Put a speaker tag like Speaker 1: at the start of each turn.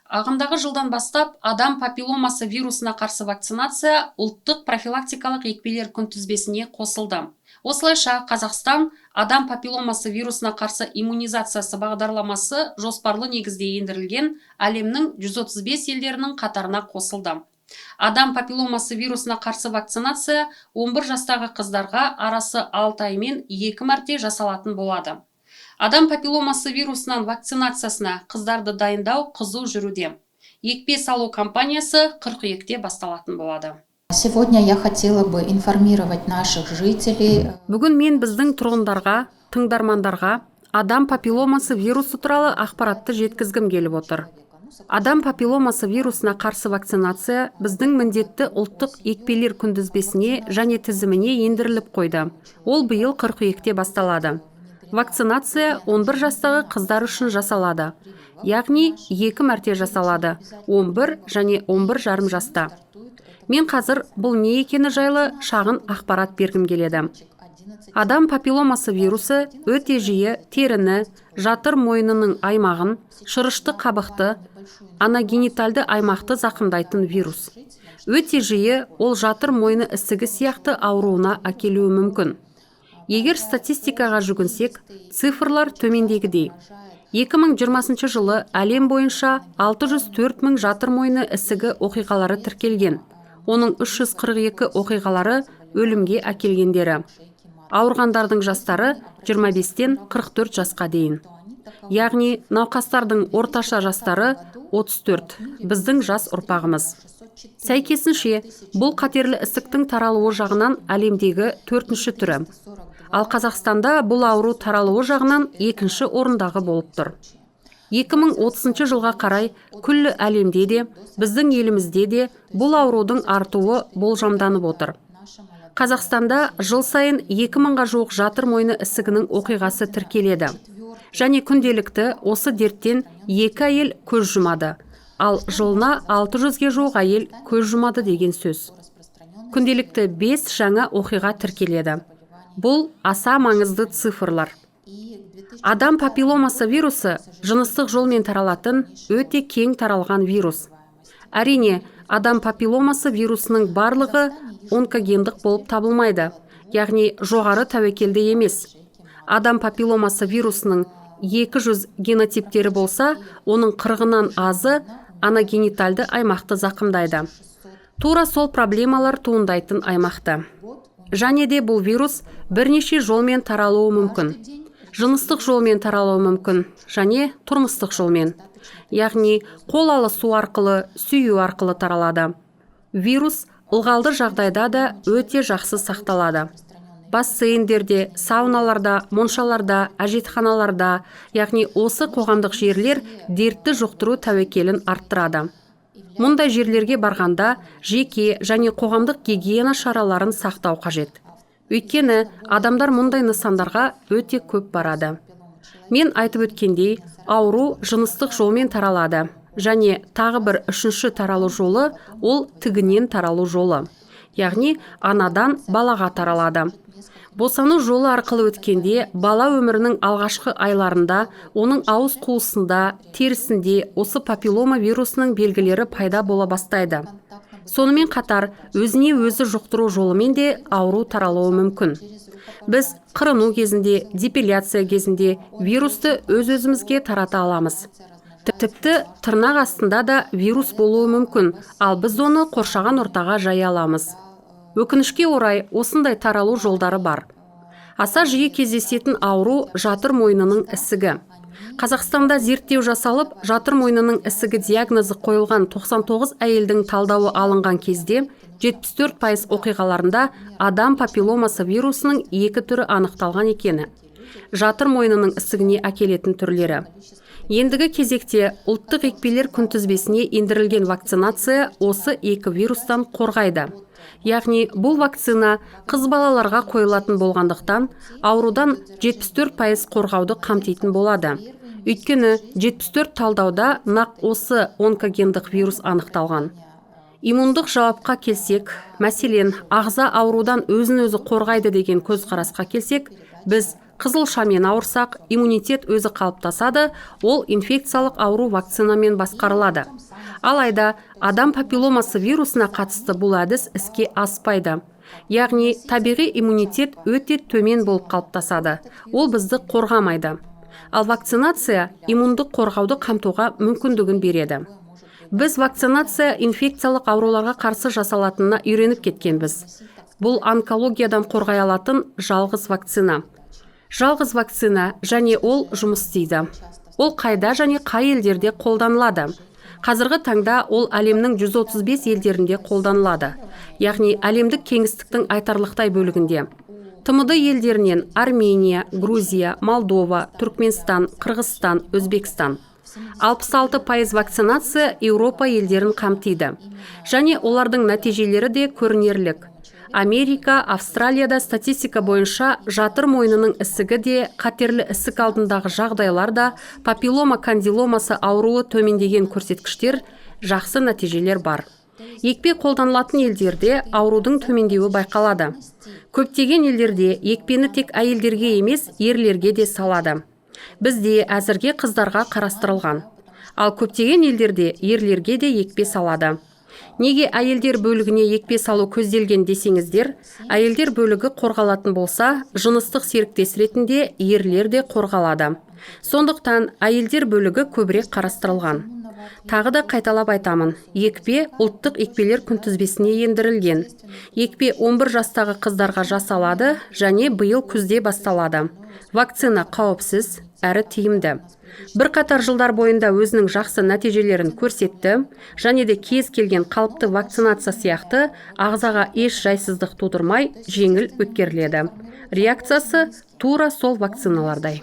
Speaker 1: Ағымдағы жылдан бастап адам папилломасы вирусына қарсы вакцинация ұлттық профилактикалық екпелер күнтізбесіне қосылды. Осылайша Қазақстан адам папилломасы вирусына қарсы иммунизациясы бағдарламасы жоспарлы негізде ендірілген әлемнің 135 елдерінің қатарына қосылды. Адам папилломасы вирусына қарсы вакцинация 11 жастағы қыздарға арасы 6 аймен 2 мәрте жасалатын болады. Адам папилломасы вирусынан вакцинациясына қыздарды дайындау қызу жүруде. Екпе салу кампаниясы қыркүйекте басталатын болады.
Speaker 2: Сегодня я хотела бы информировать наших жителей.
Speaker 1: Бүгін мен біздің тұрғындарға, тыңдармандарға адам папилломасы вирусы туралы ақпаратты жеткізгім келіп отыр. Адам папилломасы вирусына қарсы вакцинация біздің міндетті ұлттық екпелер күнтізбесіне және тізіміне ендіріліп қойды. Ол биыл қыркүйекте басталады. Вакцинация 11 жастағы қыздар үшін жасалады. Яғни 2 мәрте жасалады, 11 және 11 жарым жаста. Мен қазір бұл не екені жайлы шағын ақпарат бергім келеді. Адам папилломасы вирусы өте жиі теріні, жатыр мойнының аймағын, шырышты қабықты, анагенитальды аймақты зақымдайтын вирус. Өте жиі ол жатыр мойны ісігі сияқты ауруына әкелуі мүмкін. Егер статистикаға жүгінсек, цифрлар төмендегідей. 2020 жылы әлем бойынша 604 мың жатыр мойны ісігі оқиғалары тіркелген. Оның 342 оқиғалары өлімге әкелгендері. Ауырғандардың жастары 25-тен 44 жасқа дейін. Яғни науқастардың орташа жастары 34, біздің жас ұрпағымыз. Сәйкесінше, бұл қатерлі ісіктің таралуы жағынан әлемдегі 4-ші түрі. Ал Қазақстанда бұл ауру таралуы жағынан 2-ші орындағы болып тұр. 2030 жылға қарай күллі әлемде де, біздің елімізде де бұл аурудың артуы болжамданып отыр. Қазақстанда жыл сайын 2000-ға жуық жатыр мойны ісігінің оқиғасы тіркеледі. Және күнделікті осы дерттен 2 әйел көз жұмады. Ал жылына 600-ге жуық әйел көз жұмады деген сөз. Күнделікті 5 жаңа оқиға тіркеледі. Бұл аса маңызды цифрлар. Адам папилломасы вирусы жыныстық жолмен таралатын өте кең таралған вирус. Әрине, адам папилломасы вирусының барлығы онкогендік болып табылмайды, яғни жоғары тәуекелді емес. Адам папилломасы вирусының 200 генотиптері болса, оның 40-нан азы анагенитальды аймақты зақымдайды. Тура сол проблемалар туындайтын аймақты. Және де бұл вирус бірнеше жолмен таралуы мүмкін. Жыныстық жолмен таралуы мүмкін, және тұрмыстық жолмен. Яғни қол алысу арқылы, сүю арқылы таралады. Вирус ылғалды жағдайда да өте жақсы сақталады. Бассейндерде, сауналарда, моншаларда, әжетханаларда, яғни осы қоғамдық жерлер дертті жұқтыру тәуекелін арттырады. Мұндай жерлерге барғанда жеке және қоғамдық гигиена шараларын сақтау қажет. Өйткені адамдар мұндай нысандарға өте көп барады. Мен айтып өткендей, ауру жыныстық жолмен таралады. Және тағы бір 3-ші таралу жолы ол тігінен таралу жолы. Яғни анадан балаға таралады. Босану жолы арқылы өткенде бала өмірінің алғашқы айларында, оның ауыз қуысында, терісінде осы папиллома вирусының белгілері пайда бола бастайды. Сонымен қатар, өзіне өзі жұқтыру жолымен де ауру таралуы мүмкін. Біз қырыну кезінде, депиляция кезінде вирусты өз-өзімізге тарата аламыз. Тіпті тырнақ астында да вирус болуы мүмкін, ал біз оны қоршаған ортаға жая аламыз. Өкінішке орай, осындай таралу жолдары бар. Аса жиі кездесетін ауру жатыр мойнының ісігі. Қазақстанда зерттеу жасалып, жатыр мойнының ісігі диагнозы қойылған 99 әйелдің талдауы алынған кезде 74% оқиғаларында адам папилломасы вирусының 2 түрі анықталған екені. Жатыр мойнының ісігіне әкелетін түрлері. Ендігі кезекте ұлттық екпелер күнтізбесіне ендірілген вакцинация осы 2 вирустан қорғайды. Яғни бұл вакцина қыз балаларға қойылатын болғандықтан, аурудан 74% қорғауды қамтитын болады. Өйткені 74 талдауда нақ осы онкогендік вирус анықталған. Иммундық жауапқа келсек, мәселен, ағза аурудан өзін-өзі қорғайды деген көзқарасқа келсек, біз қызылшамен ауырсақ, иммунитет өзі қалыптасады, ол инфекциялық ауру вакцинамен басқарылады. Алайда, адам папилломасы вирусына қатысты бұл әдіс іске аспайды. Яғни, табиғи иммунитет өте төмен болып қалыптасады. Ол бізді қорғамайды. Ал вакцинация иммундық қорғауды қамтуға мүмкіндігін береді. Біз вакцинация инфекциялық ауруларға қарсы жасалатынына үйреніп кеткенбіз. Бұл онкологиядан қорғай алатын жалғыз вакцина. Жалғыз вакцина және ол жұмыс істейді. Ол қайда және қай елдерде қолданылады? Қазіргі таңда ол әлемнің 135 елдерінде қолданылады. Яғни әлемдік кеңістіктің айтарлықтай бөлігінде. ТМД елдерінен Армения, Грузия, Молдова, Түркменстан, Қырғызстан, Өзбекстан. 66% вакцинация Еуропа елдерін қамтиды. Және олардың нәтижелері де көрінерлік. Америка, Австралияда статистика бойынша жатыр мойнының ісігі де, қатерлі ісік алдындағы жағдайлар да, папиллома кандиломасы ауруы төмендеген көрсеткіштер, жақсы нәтижелер бар. Екпе қолданылатын елдерде аурудың төмендеуі байқалады. Көптеген елдерде екпені тек әйелдерге емес, ерлерге де салады. Бізде әзірге қыздарға қарастырылған. Ал көптеген елдерде ерлерге де екпе салады. Неге әйелдер бөлігіне екпе салу көзделген десеңіздер, әйелдер бөлігі қорғалатын болса, жыныстық серіктес ретінде ерлер де қорғалады. Сондықтан әйелдер бөлігі көбірек қарастырылған. Тағы да қайталап айтамын, екпе ұлттық екпелер күнтізбесіне ендірілген. Екпе 11 жастағы қыздарға жасалады және биыл күзде басталады. Вакцина қауіпсіз әрі тиімді. Бірқатар жылдар бойында өзінің жақсы нәтижелерін көрсетті, және де кез келген қалыпты вакцинация сияқты ағзаға еш жайсыздық тудырмай жеңіл өткеріледі. Реакциясы тура сол вакциналардай.